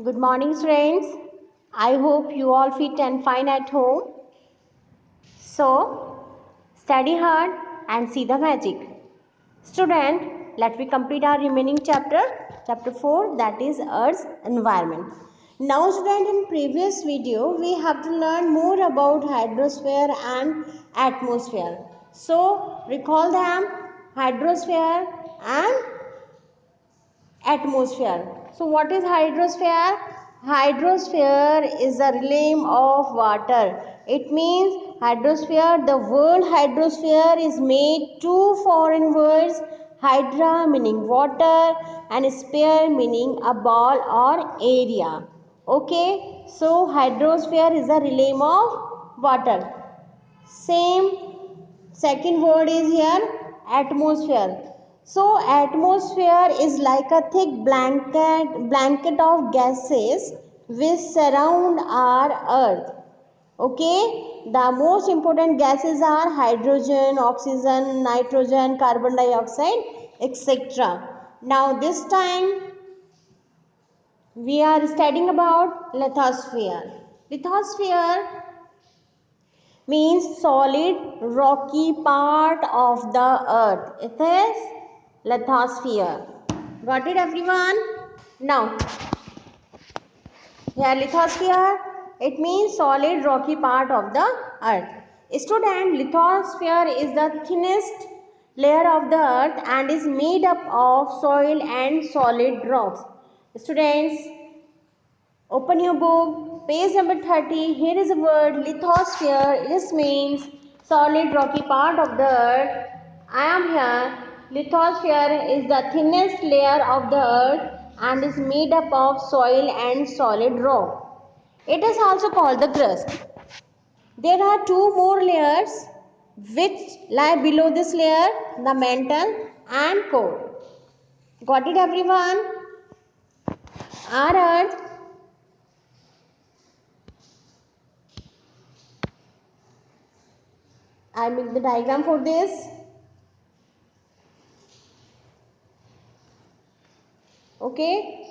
Good morning, friends. I hope you all fit and fine at home. So, study hard and see the magic. Student, let me complete our remaining chapter 4, that is Earth's environment. Now, student, in previous video, we have to learn more about hydrosphere and atmosphere. So, recall them, hydrosphere and atmosphere. So what is hydrosphere? Hydrosphere is a realm of water. It means hydrosphere, the word hydrosphere is made two foreign words, hydra meaning water and sphere meaning a ball or area. Okay, so hydrosphere is a realm of water. Same second word is here atmosphere. So atmosphere is like a thick blanket of gases which surround our earth. Okay, the most important gases are hydrogen, oxygen, nitrogen, carbon dioxide, etc. Now this time we are studying about lithosphere. Lithosphere means solid rocky part of the earth. It is lithosphere. Got it, everyone? Now here lithosphere, it means solid rocky part of the earth. Student, lithosphere is the thinnest layer of the earth and is made up of soil and solid rocks. Students, open your book, page number 30. Here is a word lithosphere. This means solid rocky part of the earth. I am here. Lithosphere is the thinnest layer of the earth and is made up of soil and solid rock. It is also called the crust. There are two more layers which lie below this layer, the mantle and core. Got it, everyone? Our earth I make the diagram for this. Okay.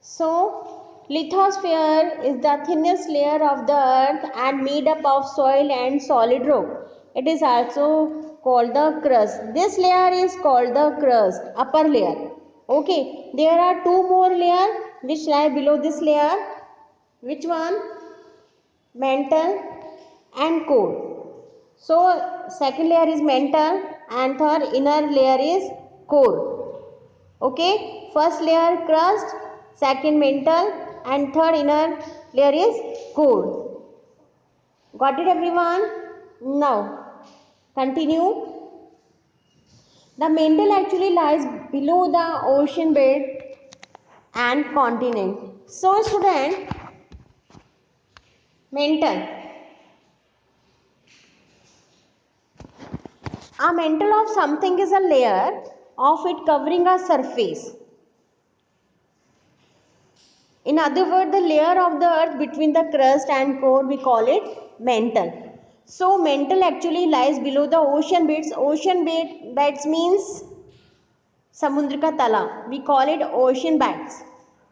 So, lithosphere is the thinnest layer of the earth and made up of soil and solid rock. It is also called the crust. This layer is called the crust, upper layer. Okay. There are two more layers which lie below this layer. Which one? Mantle and core. So second layer is mantle and third inner layer is core. Okay, first layer crust, second mantle and third inner layer is core. Got it, everyone? Now continue. The mantle actually lies below the ocean bed and continent. So student, mantle. A mantle of something is a layer of it covering a surface. In other words, the layer of the earth between the crust and core, we call it mantle. So mantle actually lies below the ocean beds. Beds means samudra ka tala. We call it ocean beds.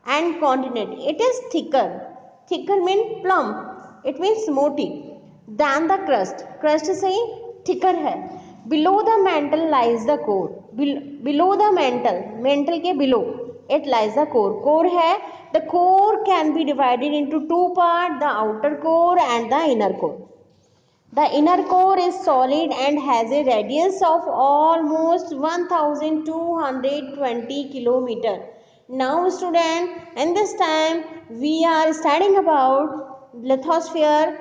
And continent. It is thicker. Thicker means plump. It means moty than the crust. Crust is saying thicker hai. Below the mantle lies the core. Below the mantle ke below, it lies the core. Core hai. The core can be divided into two parts, the outer core and the inner core. The inner core is solid and has a radius of almost 1220 kilometer. Now student, in this time we are studying about lithosphere.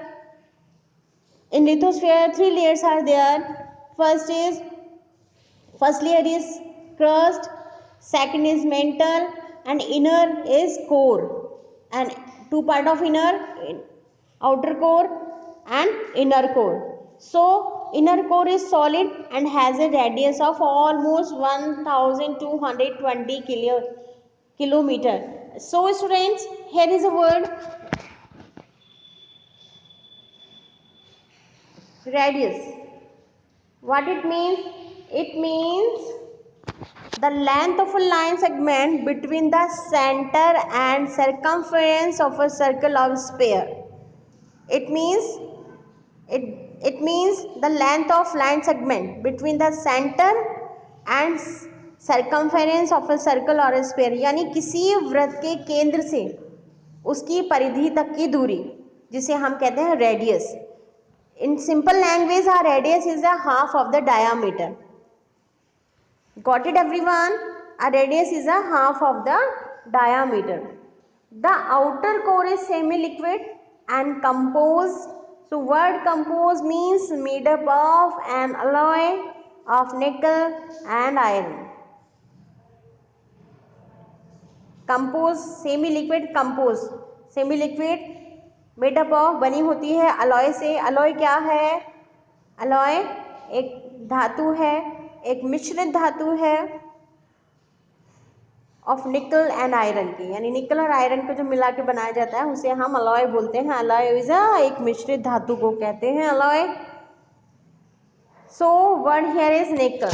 In lithosphere, three layers are there. First layer is crust, second is mantle and inner is core. And two part of inner, outer core and inner core. So inner core is solid and has a radius of almost 1220 kilometer. So students, here is a word radius. What it means? It means The length of a line segment between the center and circumference of a circle of sphere. It means it means the length of line segment between the center and circumference of a circle or a sphere. यानी किसी वृत्त के केंद्र से उसकी परिधि तक की दूरी जिसे हम कहते हैं radius. In simple language, our radius is the half of the diameter. Got it, everyone? A radius is a half of the diameter. The outer core is semi-liquid and composed. So word composed means made up of an alloy of nickel and iron. Composed, semi-liquid, composed. Semi-liquid made up of बनी होती है alloy से. Alloy क्या है? Alloy एक धातु है, एक मिश्रित धातु है ऑफ निकल एंड आयरन की, यानी निकल और आयरन को जो मिला के बनाया जाता है उसे हम अलॉय बोलते हैं. अलॉय इज एक मिश्रित धातु को कहते हैं alloy. So word here is nickel.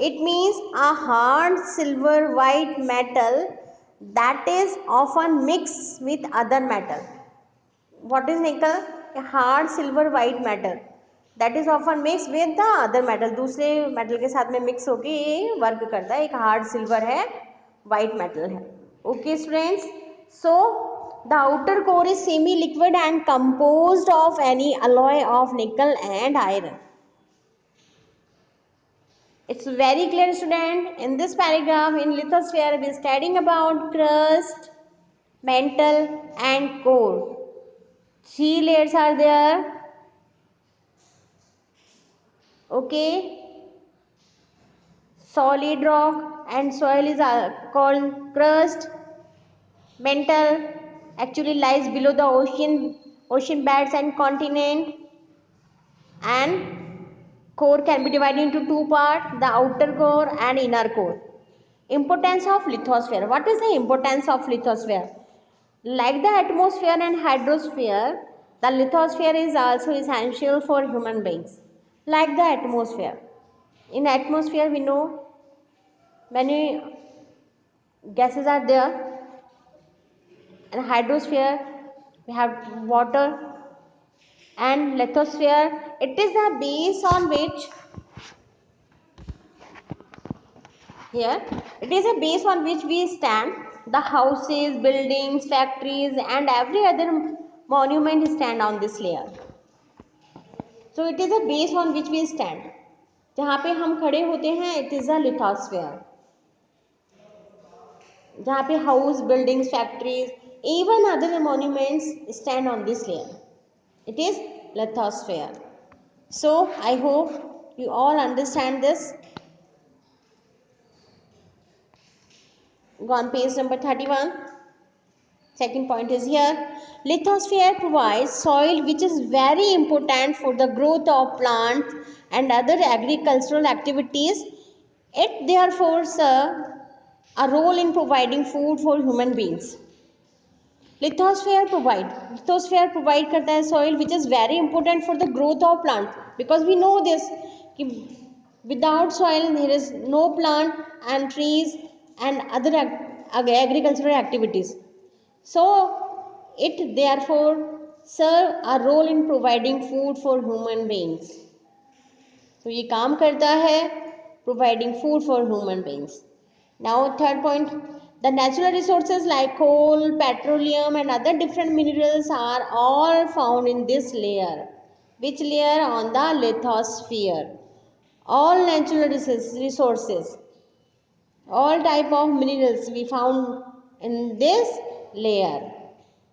It means a hard silver white metal that is often mix with other metal. What is nickel? A hard silver white metal that is often mix with the other metal. दूसरे metal के साथ में mix होकर ये work करता है. एक hard silver है, वाइट मेटल है. Okay students, so the outer core is semi liquid and composed of any alloy of निकल and iron. It's very clear, student. In this paragraph, in lithosphere, we are studying about crust, mantle, and core. 3 layers are there. Okay, solid rock and soil is called crust. Mantle actually lies below the ocean beds and continent. And core can be divided into 2 parts, the outer core and inner core. Importance of lithosphere. What is the importance of lithosphere? Like the atmosphere and hydrosphere, the lithosphere is also essential for human beings. Like the atmosphere, in atmosphere we know many gases are there, and hydrosphere we have water, and lithosphere it is the base on which here it is a base on which we stand. The houses, buildings, factories and every other monument stand on this layer. So it is a base on which we stand. जहाँ पे हम खड़े होते हैं it is a lithosphere. जहाँ पे house, buildings, factories, even other monuments stand on this layer. It is lithosphere. So I hope you all understand this. Go on page number 31. Second point is here. Lithosphere provides soil which is very important for the growth of plants and other agricultural activities. It therefore serves a role in providing food for human beings. Lithosphere provide करता है soil which is very important for the growth of plant, because we know this कि without soil there is no plant and trees and other agricultural activities. So it therefore serve a role in providing food for human beings. तो ये काम करता है providing food for human beings. Now third point, the natural resources like coal, petroleum and other different minerals are all found in this layer. Which layer? On the lithosphere. All natural resources, all type of minerals we found in this layer.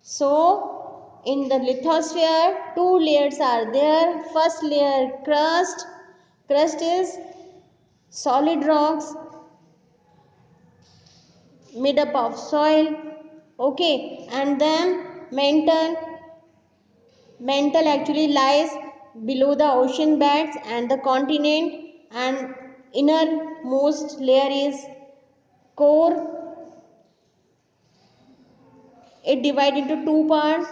So in the lithosphere 2 layers are there. First layer crust. Crust is solid rocks made up of soil. Okay, and then mantle actually lies below the ocean beds and the continent, and innermost layer is core. It divided into 2 parts,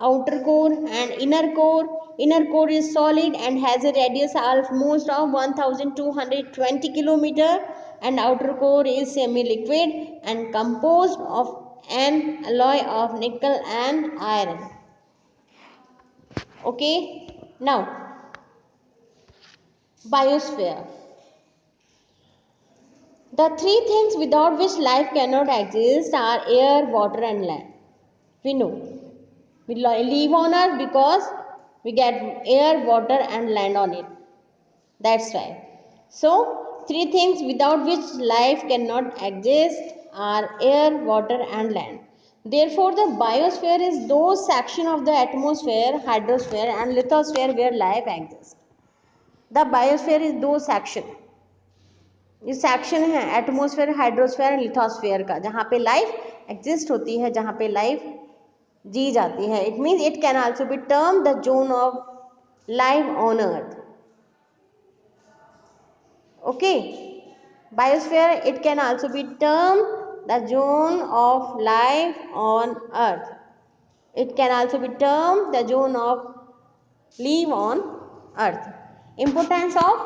outer core and inner core. Inner core is solid and has a radius almost of 1220 kilometer, and outer core is semi-liquid and composed of an alloy of nickel and iron. Okay, now biosphere. The three things without which life cannot exist are air, water and land. We know. We live on earth because we get air, water and land on it. That's why. So, three things without which life cannot exist are air, water and land. Therefore, the biosphere is those section of the atmosphere, hydrosphere and lithosphere where life exists. The biosphere is those section. ये section है atmosphere, hydrosphere and lithosphere का, जहाँ पे life exist होती है, जहाँ पे life जी जाती है. It means it can also be term the zone of life on earth. Okay, biosphere it can also be termed the zone of life on earth. It can also be termed the zone of life on earth. Importance of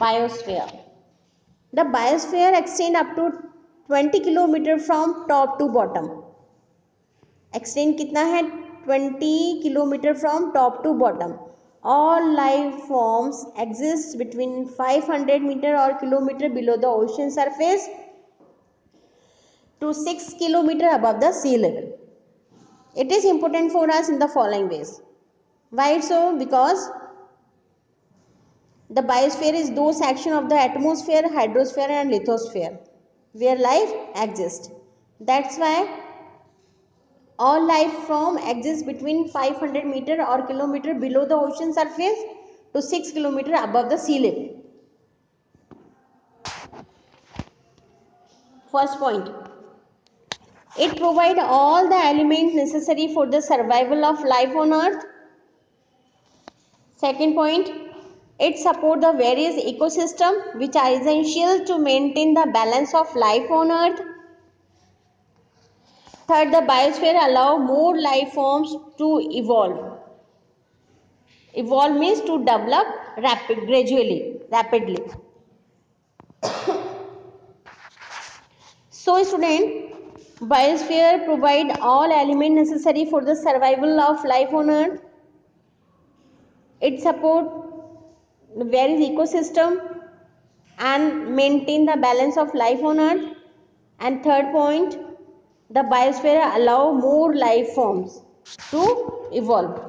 biosphere. The biosphere extends up to 20 kilometer from top to bottom. Extend कितना है? 20 kilometer from top to bottom. All life forms exist between 500 meter or kilometer below the ocean surface to 6 kilometer above the sea level. It is important for us in the following ways. Why so? Because the biosphere is those section of the atmosphere, hydrosphere and lithosphere where life exists. That's why all life form exists between 500 meter or kilometer below the ocean surface to 6 kilometer above the sea level. First point, it provides all the elements necessary for the survival of life on earth. Second point, it supports the various ecosystems which are essential to maintain the balance of life on earth. Third, the biosphere allows more life forms to evolve. Evolve means to develop rapidly. So student, biosphere provide all elements necessary for the survival of life on earth. It support various ecosystem and maintain the balance of life on earth. And third point, the biosphere allow more life forms to evolve.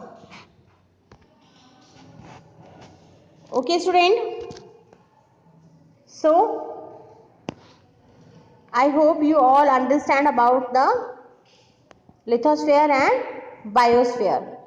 Okay student, so I hope you all understand about the lithosphere and biosphere.